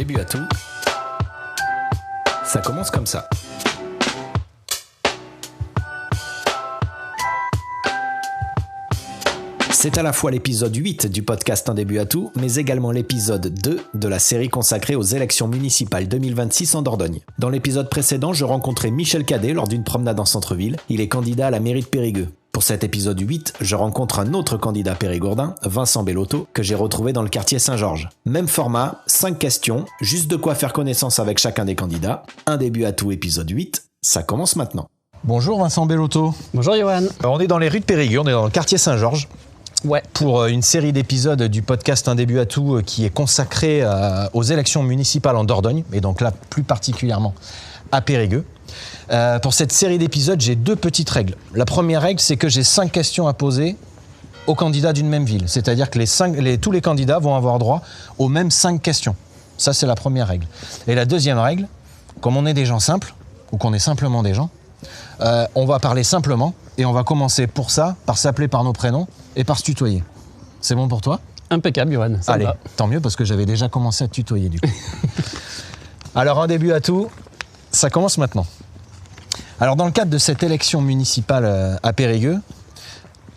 début à tout, ça commence comme ça. C'est à la fois l'épisode 8 du podcast Un début à tout, mais également l'épisode 2 de la série consacrée aux élections municipales 2026 en Dordogne. Dans l'épisode précédent, je rencontrais Michel Cadet lors d'une promenade en centre-ville. Il est candidat à la mairie de Périgueux. Pour cet épisode 8, je rencontre un autre candidat périgourdin, Vincent Bellotto, que j'ai retrouvé dans le quartier Saint-Georges. Même format, 5 questions, juste de quoi faire connaissance avec chacun des candidats. Un début à tout, épisode 8, ça commence maintenant. Bonjour Vincent Bellotto. Bonjour Johan. Alors on est dans les rues de Périgueux, on est dans le quartier Saint-Georges. Ouais. Pour une série d'épisodes du podcast Un début à tout qui est consacré aux élections municipales en Dordogne, et donc là plus particulièrement à Périgueux. Pour cette série d'épisodes, j'ai 2 petites règles. La première règle, c'est que j'ai 5 questions à poser aux candidats d'une même ville. C'est-à-dire que tous les candidats vont avoir droit aux mêmes 5 questions. Ça, c'est la première règle. Et la deuxième règle, comme on est des gens simples, ou qu'on est simplement des gens, on va parler simplement, et on va commencer pour ça par s'appeler par nos prénoms et par se tutoyer. C'est bon pour toi ? Impeccable, Johan. Allez, tant mieux, parce que j'avais déjà commencé à te tutoyer du coup. Alors, un début à tout, ça commence maintenant. Alors, dans le cadre de cette élection municipale à Périgueux,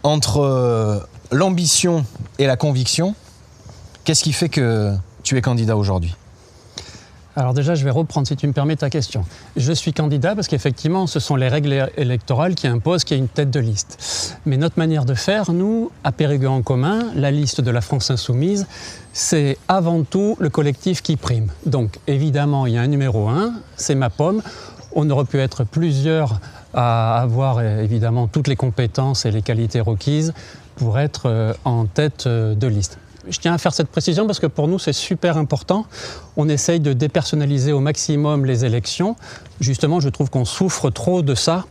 entre l'ambition et la conviction, qu'est-ce qui fait que tu es candidat aujourd'hui ? Alors déjà, je vais reprendre, si tu me permets, ta question. Je suis candidat parce qu'effectivement, ce sont les règles électorales qui imposent qu'il y ait une tête de liste. Mais notre manière de faire, nous, à Périgueux en commun, la liste de la France Insoumise, c'est avant tout le collectif qui prime. Donc évidemment, il y a un numéro 1, c'est ma pomme. On aurait pu être plusieurs à avoir évidemment toutes les compétences et les qualités requises pour être en tête de liste. Je tiens à faire cette précision parce que pour nous, c'est super important. On essaye de dépersonnaliser au maximum les élections. Justement, je trouve qu'on souffre trop de ça.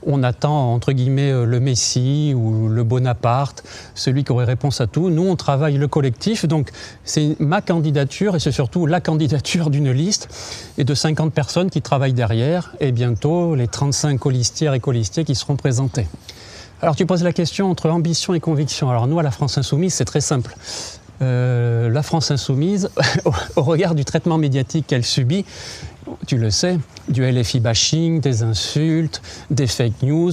On attend, entre guillemets, le Messie ou le Bonaparte, celui qui aurait réponse à tout. Nous, on travaille le collectif. Donc, c'est ma candidature et c'est surtout la candidature d'une liste et de 50 personnes qui travaillent derrière et bientôt les 35 colistières et colistiers qui seront présentés. Alors, tu poses la question entre ambition et conviction. Alors, nous, à la France Insoumise, c'est très simple. La France Insoumise, au regard du traitement médiatique qu'elle subit, tu le sais, du LFI bashing, des insultes, des fake news,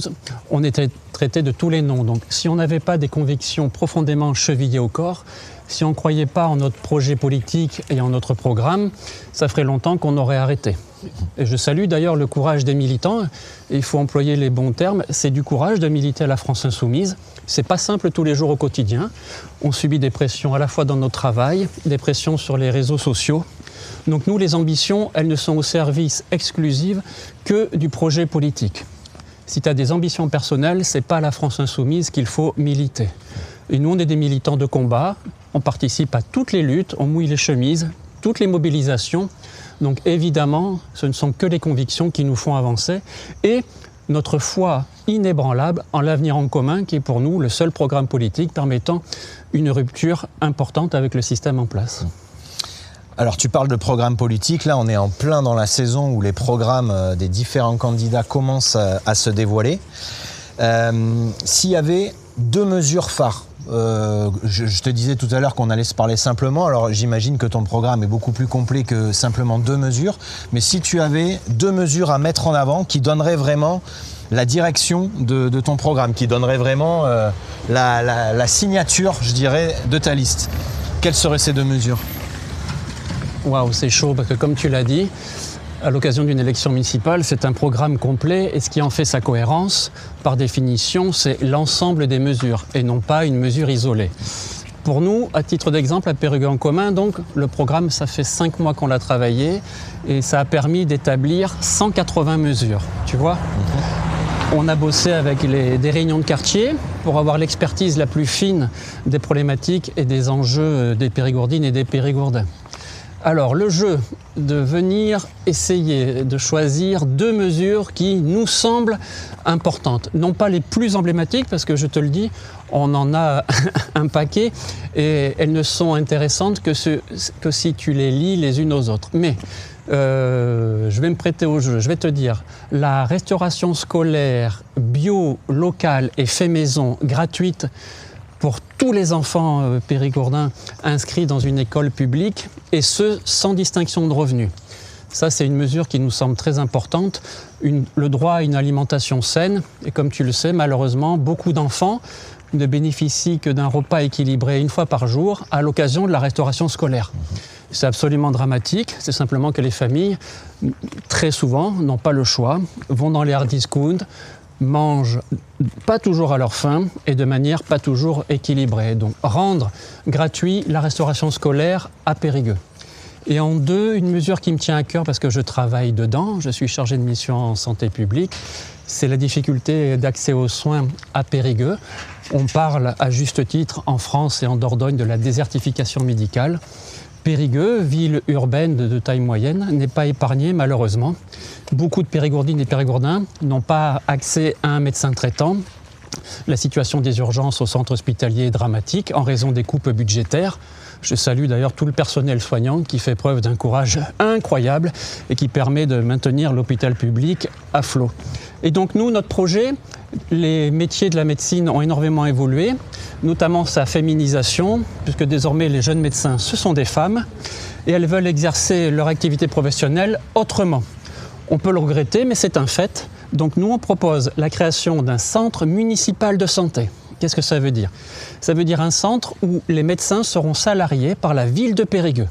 on était traité de tous les noms. Donc, si on n'avait pas des convictions profondément chevillées au corps, si on ne croyait pas en notre projet politique et en notre programme, ça ferait longtemps qu'on aurait arrêté. Et je salue d'ailleurs le courage des militants, et il faut employer les bons termes, c'est du courage de militer à la France Insoumise. C'est pas simple tous les jours au quotidien. On subit des pressions à la fois dans notre travail, des pressions sur les réseaux sociaux. Donc nous, les ambitions, elles ne sont au service exclusif que du projet politique. Si tu as des ambitions personnelles, c'est pas à la France Insoumise qu'il faut militer. Et nous, on est des militants de combat, on participe à toutes les luttes, on mouille les chemises, toutes les mobilisations. Donc évidemment, ce ne sont que les convictions qui nous font avancer et notre foi inébranlable en l'avenir en commun qui est pour nous le seul programme politique permettant une rupture importante avec le système en place. Alors tu parles de programme politique, là on est en plein dans la saison où les programmes des différents candidats commencent à se dévoiler. S'il y avait 2 mesures phares, je te disais tout à l'heure qu'on allait se parler simplement, alors j'imagine que ton programme est beaucoup plus complet que simplement 2 mesures, mais si tu avais 2 mesures à mettre en avant qui donneraient vraiment la direction de ton programme, qui donneraient vraiment la signature, je dirais, de ta liste, quelles seraient ces 2 mesures ? Waouh, c'est chaud parce que comme tu l'as dit, à l'occasion d'une élection municipale, c'est un programme complet et ce qui en fait sa cohérence, par définition, c'est l'ensemble des mesures et non pas une mesure isolée. Pour nous, à titre d'exemple, à Périgueux en commun, donc, le programme, ça fait 5 mois qu'on l'a travaillé et ça a permis d'établir 180 mesures, tu vois. On a bossé avec des réunions de quartier pour avoir l'expertise la plus fine des problématiques et des enjeux des Périgourdines et des Périgourdins. Alors, le jeu de venir essayer de choisir 2 mesures qui nous semblent importantes. Non pas les plus emblématiques, parce que je te le dis, on en a un paquet et elles ne sont intéressantes que si tu les lis les unes aux autres. Mais je vais me prêter au jeu. Je vais te dire, la restauration scolaire bio, locale et fait maison gratuite pour tous les enfants périgourdins inscrits dans une école publique, et ce, sans distinction de revenus. Ça, c'est une mesure qui nous semble très importante, le droit à une alimentation saine. Et comme tu le sais, malheureusement, beaucoup d'enfants ne bénéficient que d'un repas équilibré une fois par jour à l'occasion de la restauration scolaire. C'est absolument dramatique, c'est simplement que les familles, très souvent, n'ont pas le choix, vont dans les hard discounts, mangent pas toujours à leur faim et de manière pas toujours équilibrée. Donc rendre gratuit la restauration scolaire à Périgueux. Et en deux, une mesure qui me tient à cœur parce que je travaille dedans, je suis chargé de mission en santé publique, c'est la difficulté d'accès aux soins à Périgueux. On parle à juste titre en France et en Dordogne de la désertification médicale. Périgueux, ville urbaine de taille moyenne, n'est pas épargnée malheureusement. Beaucoup de Périgourdines et Périgourdins n'ont pas accès à un médecin traitant. La situation des urgences au centre hospitalier est dramatique en raison des coupes budgétaires. Je salue d'ailleurs tout le personnel soignant qui fait preuve d'un courage incroyable et qui permet de maintenir l'hôpital public à flot. Et donc nous, notre projet, les métiers de la médecine ont énormément évolué, notamment sa féminisation, puisque désormais les jeunes médecins, ce sont des femmes, et elles veulent exercer leur activité professionnelle autrement. On peut le regretter, mais c'est un fait. Donc nous, on propose la création d'un centre municipal de santé. Qu'est-ce que ça veut dire ? Ça veut dire un centre où les médecins seront salariés par la ville de Périgueux.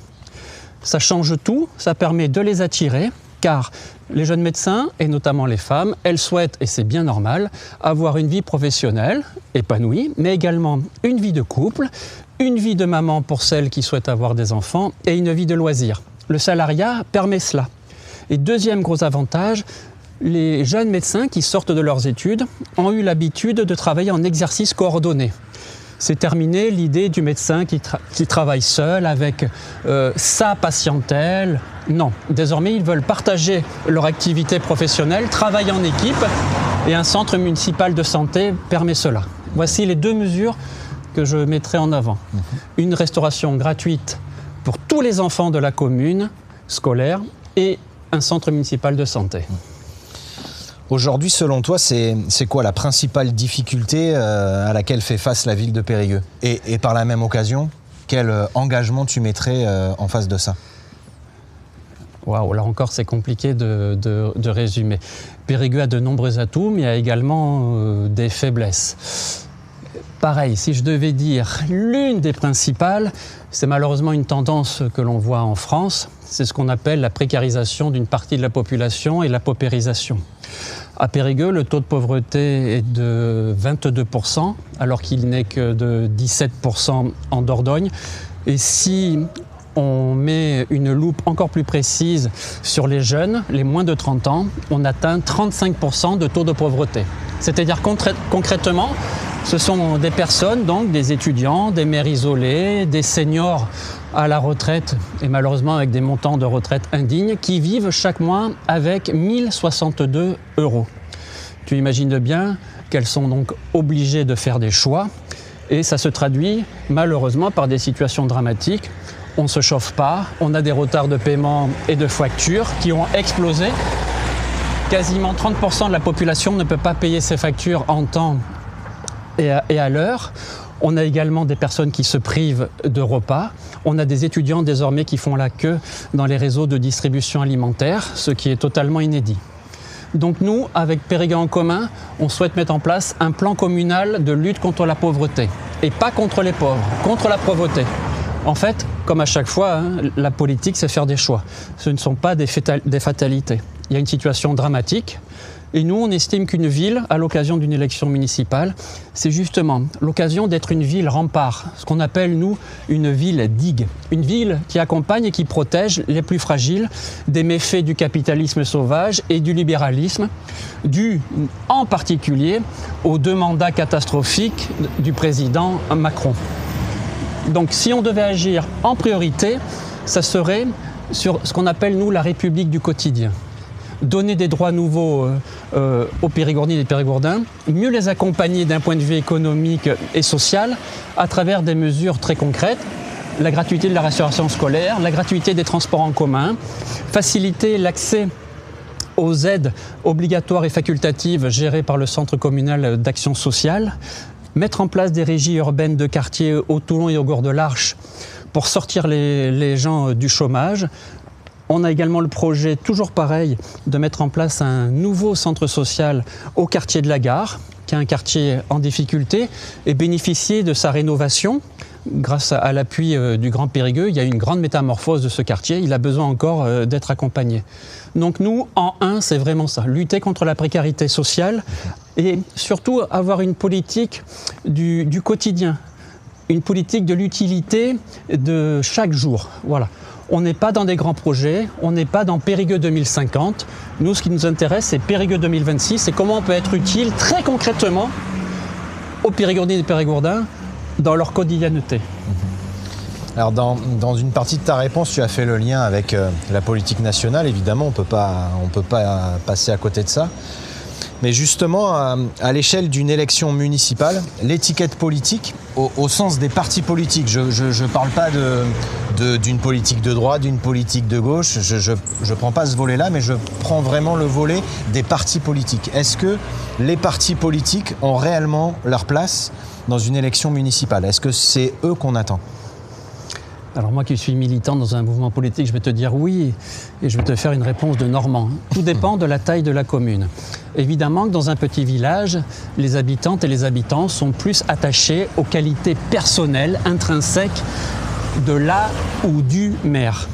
Ça change tout, ça permet de les attirer, car les jeunes médecins, et notamment les femmes, elles souhaitent, et c'est bien normal, avoir une vie professionnelle épanouie, mais également une vie de couple, une vie de maman pour celles qui souhaitent avoir des enfants, et une vie de loisirs. Le salariat permet cela. Et deuxième gros avantage, les jeunes médecins qui sortent de leurs études ont eu l'habitude de travailler en exercice coordonné. C'est terminé l'idée du médecin qui travaille seul avec sa patientèle. Non, désormais ils veulent partager leur activité professionnelle, travailler en équipe, et un centre municipal de santé permet cela. Voici les deux mesures que je mettrai en avant. Une restauration gratuite pour tous les enfants de la commune scolaire et un centre municipal de santé. Aujourd'hui, selon toi, c'est quoi la principale difficulté à laquelle fait face la ville de Périgueux ? Et par la même occasion, quel engagement tu mettrais en face de ça ? Waouh, là encore, c'est compliqué de résumer. Périgueux a de nombreux atouts, mais il y a également des faiblesses. Pareil, si je devais dire l'une des principales, c'est malheureusement une tendance que l'on voit en France, c'est ce qu'on appelle la précarisation d'une partie de la population et la paupérisation. À Périgueux, le taux de pauvreté est de 22%, alors qu'il n'est que de 17% en Dordogne. Et si on met une loupe encore plus précise sur les jeunes, les moins de 30 ans, on atteint 35% de taux de pauvreté. C'est-à-dire concrètement, ce sont des personnes, donc des étudiants, des mères isolées, des seniors à la retraite, et malheureusement avec des montants de retraite indignes, qui vivent chaque mois avec 1062 €. Tu imagines bien qu'elles sont donc obligées de faire des choix, et ça se traduit malheureusement par des situations dramatiques. On ne se chauffe pas, on a des retards de paiement et de factures qui ont explosé. Quasiment 30% de la population ne peut pas payer ses factures en temps et à l'heure. On a également des personnes qui se privent de repas. On a des étudiants désormais qui font la queue dans les réseaux de distribution alimentaire, ce qui est totalement inédit. Donc nous, avec Périgueux en commun, on souhaite mettre en place un plan communal de lutte contre la pauvreté. Et pas contre les pauvres, contre la pauvreté. En fait, comme à chaque fois, la politique, c'est faire des choix. Ce ne sont pas des fatalités. Il y a une situation dramatique. Et nous, on estime qu'une ville, à l'occasion d'une élection municipale, c'est justement l'occasion d'être une ville rempart, ce qu'on appelle, nous, une ville digue. Une ville qui accompagne et qui protège les plus fragiles des méfaits du capitalisme sauvage et du libéralisme, dû en particulier aux 2 mandats catastrophiques du président Macron. Donc si on devait agir en priorité, ça serait sur ce qu'on appelle, nous, la République du quotidien. Donner des droits nouveaux aux Périgourdines et Périgourdins, mieux les accompagner d'un point de vue économique et social à travers des mesures très concrètes, la gratuité de la restauration scolaire, la gratuité des transports en commun, faciliter l'accès aux aides obligatoires et facultatives gérées par le Centre communal d'action sociale, mettre en place des régies urbaines de quartier au Toulon et au Gord de l'Arche pour sortir les gens du chômage. On a également le projet, toujours pareil, de mettre en place un nouveau centre social au quartier de la Gare, qui est un quartier en difficulté, et bénéficier de sa rénovation. Grâce à l'appui du Grand Périgueux, il y a une grande métamorphose de ce quartier. Il a besoin encore d'être accompagné. Donc nous, en un, c'est vraiment ça. Lutter contre la précarité sociale et surtout avoir une politique du quotidien, une politique de l'utilité de chaque jour. Voilà. On n'est pas dans des grands projets, on n'est pas dans Périgueux 2050. Nous, ce qui nous intéresse, c'est Périgueux 2026 et comment on peut être utile très concrètement aux Périgourdins et Périgourdins dans leur quotidienneté. Alors dans une partie de ta réponse, tu as fait le lien avec la politique nationale. Évidemment, on peut pas passer à côté de ça. Mais justement, à l'échelle d'une élection municipale, l'étiquette politique, au sens des partis politiques, je ne parle pas d'une politique de droite, d'une politique de gauche, je ne prends pas ce volet-là, mais je prends vraiment le volet des partis politiques. Est-ce que les partis politiques ont réellement leur place dans une élection municipale? Est-ce que c'est eux qu'on attend? Alors moi qui suis militant dans un mouvement politique, je vais te dire oui, et je vais te faire une réponse de Normand. Tout dépend de la taille de la commune. Évidemment que dans un petit village, les habitantes et les habitants sont plus attachés aux qualités personnelles, intrinsèques de la ou du maire.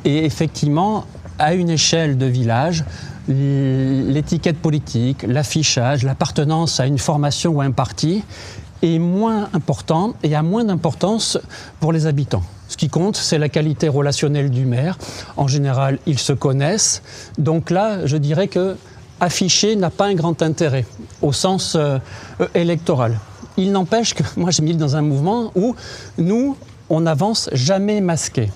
Et effectivement, à une échelle de village, l'étiquette politique, l'affichage, l'appartenance à une formation ou à un parti est moins important et a moins d'importance pour les habitants. Ce qui compte, c'est la qualité relationnelle du maire. En général, ils se connaissent. Donc là, je dirais que afficher n'a pas un grand intérêt au sens électoral. Il n'empêche que moi, je milite dans un mouvement où nous, on n'avance jamais masqué.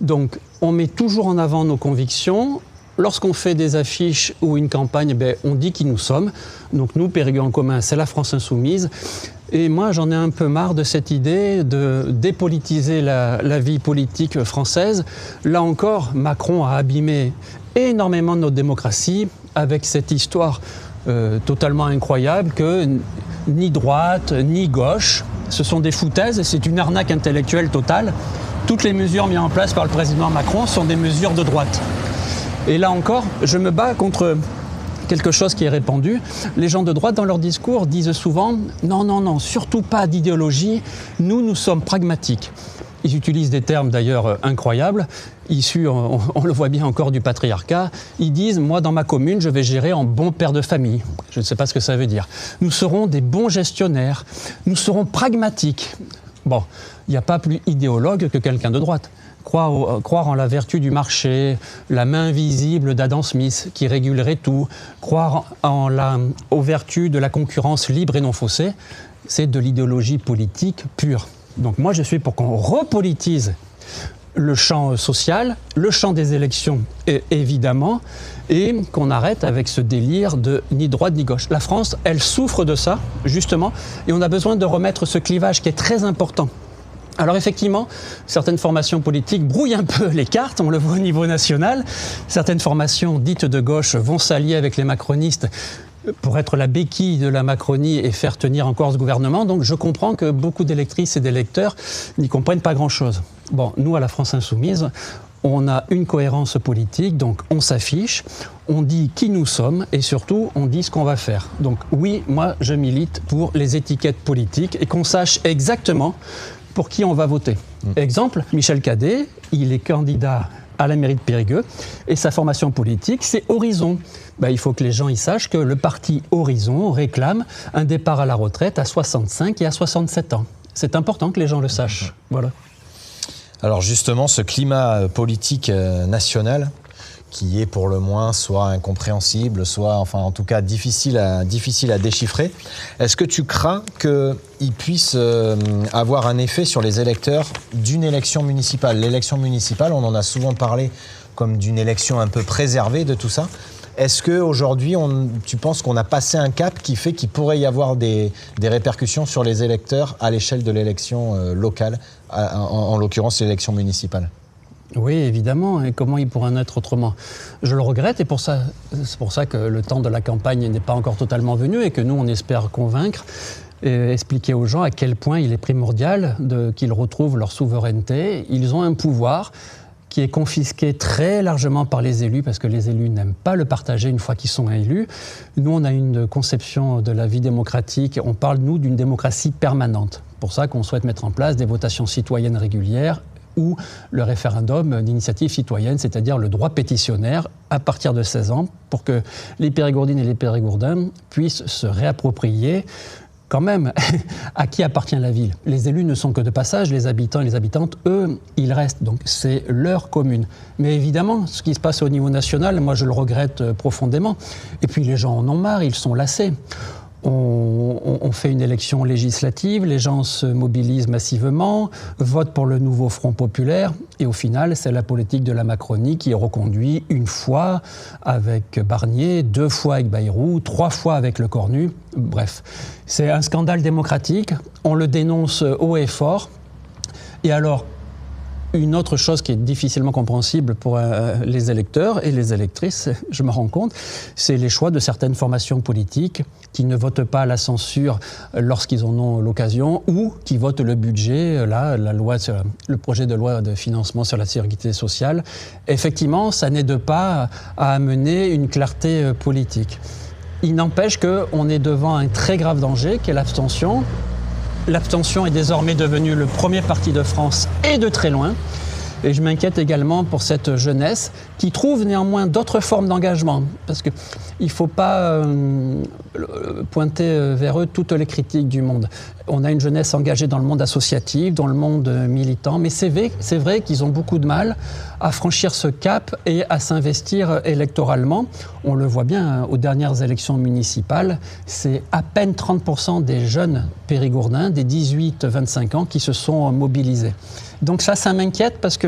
Donc, on met toujours en avant nos convictions. Lorsqu'on fait des affiches ou une campagne, on dit qui nous sommes. Donc nous, Périgueux en commun, c'est la France insoumise. Et moi, j'en ai un peu marre de cette idée de dépolitiser la vie politique française. Là encore, Macron a abîmé énormément notre démocratie avec cette histoire totalement incroyable que ni droite, ni gauche, ce sont des foutaises et c'est une arnaque intellectuelle totale. Toutes les mesures mises en place par le président Macron sont des mesures de droite. Et là encore, je me bats contre quelque chose qui est répandu. Les gens de droite, dans leur discours, disent souvent « Non, non, non, surtout pas d'idéologie, nous sommes pragmatiques ». Ils utilisent des termes d'ailleurs incroyables, issus, on le voit bien encore, du patriarcat. Ils disent « Moi, dans ma commune, je vais gérer en bon père de famille ». Je ne sais pas ce que ça veut dire. Nous serons des bons gestionnaires, nous serons pragmatiques. Bon, il n'y a pas plus idéologue que quelqu'un de droite. Croire en la vertu du marché, la main invisible d'Adam Smith qui régulerait tout, croire aux vertus de la concurrence libre et non faussée, c'est de l'idéologie politique pure. Donc moi je suis pour qu'on repolitise le champ social, le champ des élections évidemment, et qu'on arrête avec ce délire de ni droite ni gauche. La France, elle souffre de ça, justement, et on a besoin de remettre ce clivage qui est très important. Alors effectivement, certaines formations politiques brouillent un peu les cartes, on le voit au niveau national. Certaines formations dites de gauche vont s'allier avec les macronistes pour être la béquille de la Macronie et faire tenir encore ce gouvernement. Donc je comprends que beaucoup d'électrices et d'électeurs n'y comprennent pas grand-chose. Bon, nous, à la France Insoumise, on a une cohérence politique, donc on s'affiche, on dit qui nous sommes et surtout on dit ce qu'on va faire. Donc oui, moi je milite pour les étiquettes politiques et qu'on sache exactement pour qui on va voter. Exemple, Michel Cadet, il est candidat à la mairie de Périgueux et sa formation politique, c'est Horizon. Il faut que les gens y sachent que le parti Horizon réclame un départ à la retraite à 65 et à 67 ans. C'est important que les gens le sachent. Voilà. Alors justement, ce climat politique national, qui est pour le moins soit incompréhensible, soit enfin en tout cas difficile à déchiffrer. Est-ce que tu crains qu'il puisse avoir un effet sur les électeurs d'une élection municipale? L'élection municipale, on en a souvent parlé comme d'une élection un peu préservée de tout ça. Est-ce qu'aujourd'hui, tu penses qu'on a passé un cap qui fait qu'il pourrait y avoir des répercussions sur les électeurs à l'échelle de l'élection locale, en l'occurrence l'élection municipale? Oui, évidemment. Et comment il pourrait en être autrement? Je le regrette et c'est pour ça que le temps de la campagne n'est pas encore totalement venu et que nous, on espère convaincre. expliquer aux gens à quel point il est primordial qu'ils retrouvent leur souveraineté. Ils ont un pouvoir qui est confisqué très largement par les élus, parce que les élus n'aiment pas le partager une fois qu'ils sont élus. Nous, on a une conception de la vie démocratique, on parle, nous, d'une démocratie permanente. C'est pour ça qu'on souhaite mettre en place des votations citoyennes régulières ou le référendum d'initiative citoyenne, c'est-à-dire le droit pétitionnaire à partir de 16 ans, pour que les Périgourdines et les Périgourdins puissent se réapproprier quand même, à qui appartient la ville? Les élus ne sont que de passage, les habitants et les habitantes, eux, ils restent. Donc c'est leur commune. Mais évidemment, ce qui se passe au niveau national, moi je le regrette profondément. Et puis les gens en ont marre, ils sont lassés. On fait une élection législative, les gens se mobilisent massivement, votent pour le nouveau Front populaire, et au final, c'est la politique de la Macronie qui est reconduite une fois avec Barnier, 2 fois avec Bayrou, 3 fois avec le Cornu. Bref, c'est un scandale démocratique, on le dénonce haut et fort. Et alors, une autre chose qui est difficilement compréhensible pour les électeurs et les électrices, je me rends compte, c'est les choix de certaines formations politiques qui ne votent pas la censure lorsqu'ils en ont l'occasion ou qui votent le budget, le projet de loi de financement sur la sécurité sociale. Effectivement, ça n'aide pas à amener une clarté politique. Il n'empêche qu'on est devant un très grave danger qui est l'abstention. L'abstention est désormais devenue le premier parti de France et de très loin. Et je m'inquiète également pour cette jeunesse qui trouve néanmoins d'autres formes d'engagement. Parce qu'il ne faut pas pointer vers eux toutes les critiques du monde. On a une jeunesse engagée dans le monde associatif, dans le monde militant, mais c'est vrai qu'ils ont beaucoup de mal à franchir ce cap et à s'investir électoralement. On le voit bien aux dernières élections municipales, c'est à peine 30% des jeunes périgourdins, des 18-25 ans, qui se sont mobilisés. Donc ça m'inquiète parce que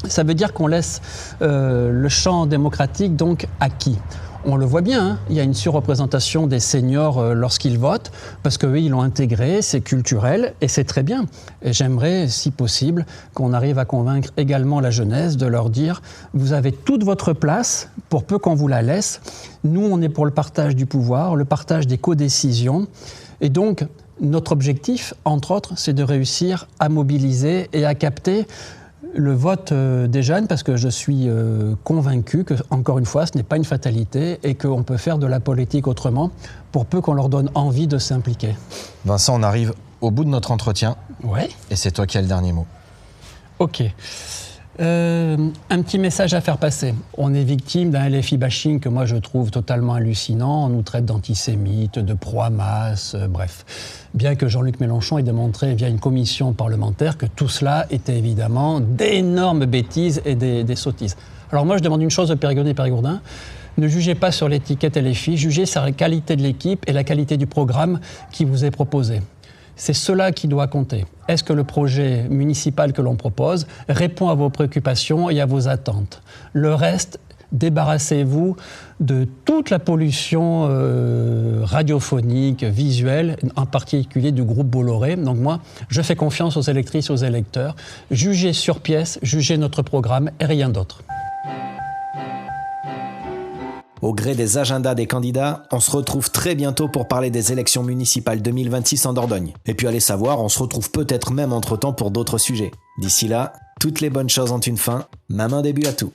ça veut dire qu'on laisse le champ démocratique donc à qui ? On le voit bien, hein, il y a une surreprésentation des seniors lorsqu'ils votent, parce qu'eux, ils l'ont intégré, c'est culturel, et c'est très bien. Et j'aimerais, si possible, qu'on arrive à convaincre également la jeunesse de leur dire « Vous avez toute votre place, pour peu qu'on vous la laisse. Nous, on est pour le partage du pouvoir, le partage des codécisions. » Et donc, notre objectif, entre autres, c'est de réussir à mobiliser et à capter le vote des jeunes, parce que je suis convaincu que, encore une fois, ce n'est pas une fatalité et qu'on peut faire de la politique autrement, pour peu qu'on leur donne envie de s'impliquer. Vincent, on arrive au bout de notre entretien. Ouais. Et c'est toi qui as le dernier mot. Ok. Un petit message à faire passer. On est victime d'un LFI bashing que moi je trouve totalement hallucinant. On nous traite d'antisémites, de pro-Hamas, bref. Bien que Jean-Luc Mélenchon ait démontré via une commission parlementaire que tout cela était évidemment d'énormes bêtises et des sottises. Alors moi je demande une chose aux Périgourdins et Périgourdins. Ne jugez pas sur l'étiquette LFI, jugez sur la qualité de l'équipe et la qualité du programme qui vous est proposé. C'est cela qui doit compter. Est-ce que le projet municipal que l'on propose répond à vos préoccupations et à vos attentes ? Le reste, débarrassez-vous de toute la pollution radiophonique, visuelle, en particulier du groupe Bolloré. Donc moi, je fais confiance aux électrices, aux électeurs. Jugez sur pièce, jugez notre programme et rien d'autre. Au gré des agendas des candidats, on se retrouve très bientôt pour parler des élections municipales 2026 en Dordogne. Et puis allez savoir, on se retrouve peut-être même entre-temps pour d'autres sujets. D'ici là, toutes les bonnes choses ont une fin, même un début à tout.